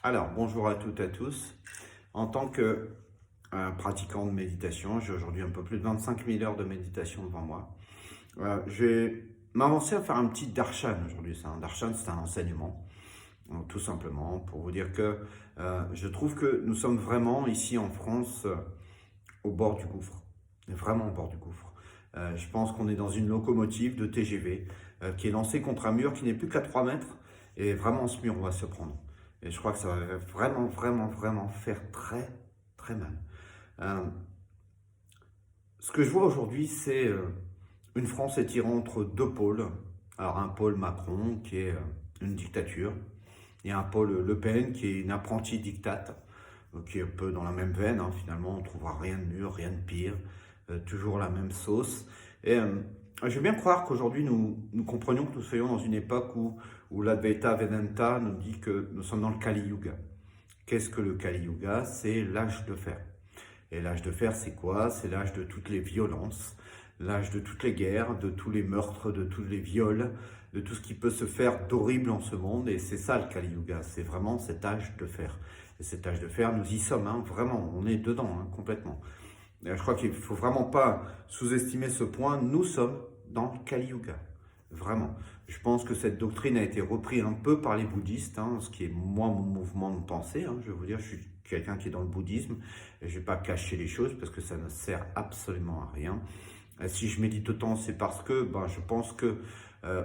Alors, bonjour à toutes et à tous. En tant que pratiquant de méditation, j'ai aujourd'hui un peu plus de 25 000 heures de méditation devant moi. Je vais m'avancer à faire un petit darshan aujourd'hui. Un darshan, c'est un enseignement, donc, tout simplement, pour vous dire que je trouve que nous sommes vraiment ici en France au bord du gouffre, vraiment au bord du gouffre. Je pense qu'on est dans une locomotive de TGV qui est lancée contre un mur qui n'est plus qu'à 3 mètres et vraiment ce mur on va se prendre. Et je crois que ça va vraiment faire très très mal. Euh, Ce que je vois aujourd'hui, c'est une France étirée entre deux pôles. Alors un pôle Macron qui est une dictature et un pôle Le Pen qui est une apprentie dictate, qui est un peu dans la même veine. Finalement, on ne trouvera rien de mieux, rien de pire, toujours la même sauce. Et je veux bien croire qu'aujourd'hui, nous comprenions que nous soyons dans une époque où l'Advaita Vedanta nous dit que nous sommes dans le Kali Yuga. Qu'est-ce que le Kali Yuga? C'est l'âge de fer. Et l'âge de fer, c'est quoi? C'est l'âge de toutes les violences, l'âge de toutes les guerres, de tous les meurtres, de tous les viols, de tout ce qui peut se faire d'horrible en ce monde. Et c'est ça le Kali Yuga, c'est vraiment cet âge de fer. Et cet âge de fer, nous y sommes, vraiment, on est dedans, complètement. Et je crois qu'il ne faut vraiment pas sous-estimer ce point, nous sommes dans le Kali Yuga. Vraiment. Je pense que cette doctrine a été reprise un peu par les bouddhistes, ce qui est moi mon mouvement de pensée. Je vais vous dire, je suis quelqu'un qui est dans le bouddhisme et je ne vais pas cacher les choses parce que ça ne sert absolument à rien. Si je médite autant, c'est parce que je pense que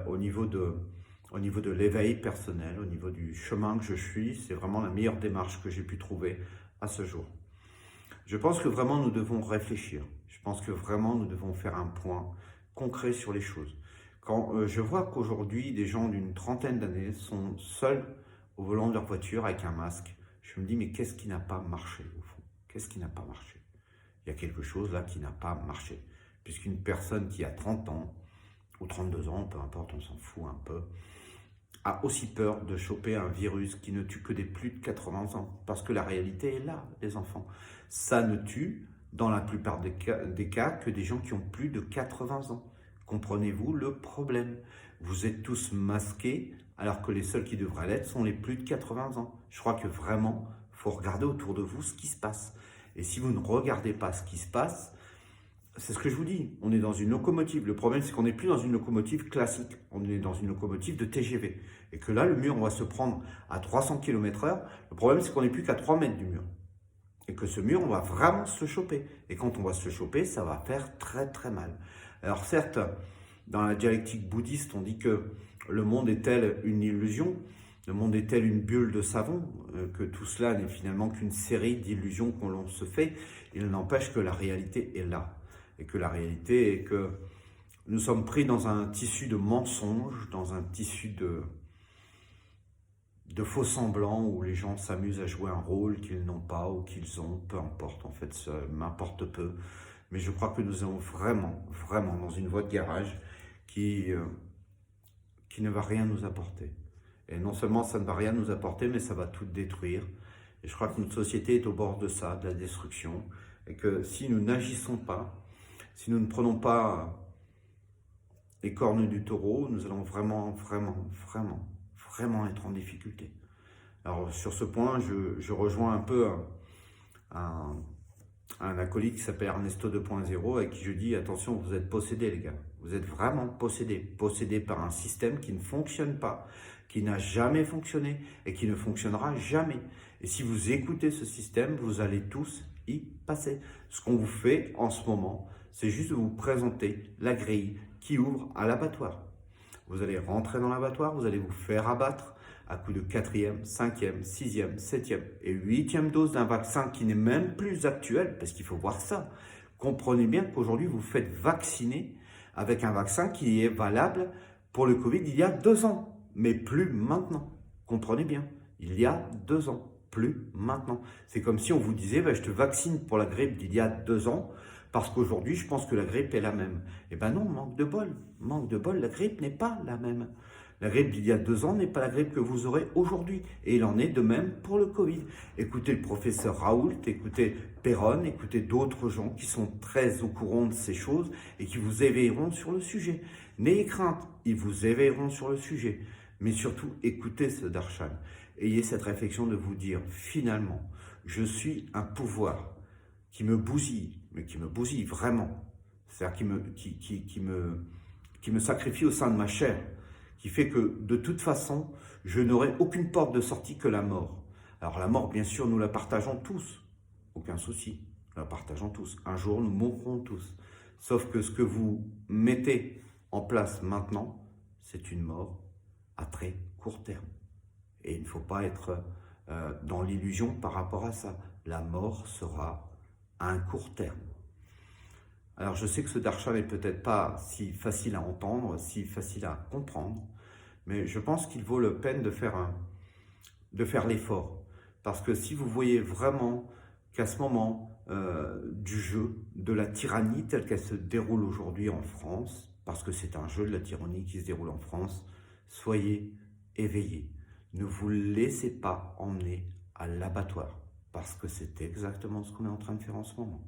au niveau de l'éveil personnel, au niveau du chemin que je suis, c'est vraiment la meilleure démarche que j'ai pu trouver à ce jour. Je pense que vraiment nous devons réfléchir. Je pense que vraiment nous devons faire un point concret sur les choses. Quand je vois qu'aujourd'hui des gens d'une trentaine d'années sont seuls au volant de leur voiture avec un masque, je me dis mais qu'est-ce qui n'a pas marché au fond? Qu'est-ce qui n'a pas marché? Il y a quelque chose là qui n'a pas marché. Puisqu'une personne qui a 30 ans ou 32 ans, peu importe, on s'en fout un peu, a aussi peur de choper un virus qui ne tue que des plus de 80 ans. Parce que la réalité est là, les enfants. Ça ne tue, dans la plupart des cas, que des gens qui ont plus de 80 ans. Comprenez-vous le problème? Vous êtes tous masqués, alors que les seuls qui devraient l'être sont les plus de 80 ans. Je crois que vraiment, il faut regarder autour de vous ce qui se passe. Et si vous ne regardez pas ce qui se passe, c'est ce que je vous dis, on est dans une locomotive. Le problème, c'est qu'on n'est plus dans une locomotive classique. On est dans une locomotive de TGV. Et que là, le mur, on va se prendre à 300 km/h. Le problème, c'est qu'on n'est plus qu'à 3 mètres du mur. Et que ce mur, on va vraiment se choper. Et quand on va se choper, ça va faire très très mal. Alors certes, dans la dialectique bouddhiste, on dit que le monde est tel une illusion, le monde est tel une bulle de savon, que tout cela n'est finalement qu'une série d'illusions qu'on l'on se fait. Il n'empêche que la réalité est là. Et que la réalité est que nous sommes pris dans un tissu de mensonges, dans un tissu de faux semblants où les gens s'amusent à jouer un rôle qu'ils n'ont pas ou qu'ils ont, peu importe, en fait, ça m'importe peu. Mais je crois que nous sommes vraiment dans une voie de garage qui ne va rien nous apporter. Et non seulement ça ne va rien nous apporter, mais ça va tout détruire. Et je crois que notre société est au bord de ça, de la destruction. Et que si nous n'agissons pas, si nous ne prenons pas les cornes du taureau, nous allons vraiment être en difficulté. Alors sur ce point, je rejoins un peu un acolyte qui s'appelle Ernesto 2.0 et qui je dis attention, vous êtes possédés les gars, vous êtes vraiment possédés par un système qui ne fonctionne pas, qui n'a jamais fonctionné et qui ne fonctionnera jamais. Et si vous écoutez ce système, vous allez tous y passer. Ce qu'on vous fait en ce moment, c'est juste de vous présenter la grille qui ouvre à l'abattoir. Vous allez rentrer dans l'abattoir, vous allez vous faire abattre à coup de 4e, 5e, 6e, 7e et 8e dose d'un vaccin qui n'est même plus actuel, parce qu'il faut voir ça. Comprenez bien qu'aujourd'hui, vous faites vacciner avec un vaccin qui est valable pour le Covid il y a 2 ans, mais plus maintenant. Comprenez bien, il y a 2 ans, plus maintenant. C'est comme si on vous disait, je te vaccine pour la grippe d'il y a 2 ans, parce qu'aujourd'hui, je pense que la grippe est la même. Eh ben non, manque de bol, la grippe n'est pas la même. La grippe d'il y a 2 ans n'est pas la grippe que vous aurez aujourd'hui. Et il en est de même pour le Covid. Écoutez le professeur Raoult, écoutez Perron, écoutez d'autres gens qui sont très au courant de ces choses et qui vous éveilleront sur le sujet. N'ayez crainte, ils vous éveilleront sur le sujet. Mais surtout, écoutez ce darshan. ayez cette réflexion de vous dire, finalement, je suis un pouvoir qui me bousille, mais qui me bousille vraiment. C'est-à-dire qui me sacrifie au sein de ma chair, qui fait que de toute façon, je n'aurai aucune porte de sortie que la mort. Alors la mort, bien sûr, nous la partageons tous, aucun souci, nous la partageons tous. Un jour, nous mourrons tous. Sauf que ce que vous mettez en place maintenant, c'est une mort à très court terme. Et il ne faut pas être dans l'illusion par rapport à ça. La mort sera à un court terme. Alors je sais que ce darshan n'est peut-être pas si facile à entendre, si facile à comprendre, mais je pense qu'il vaut la peine de faire l'effort. Parce que si vous voyez vraiment qu'à ce moment du jeu, de la tyrannie telle qu'elle se déroule aujourd'hui en France, parce que c'est un jeu de la tyrannie qui se déroule en France, soyez éveillés. Ne vous laissez pas emmener à l'abattoir, parce que c'est exactement ce qu'on est en train de faire en ce moment.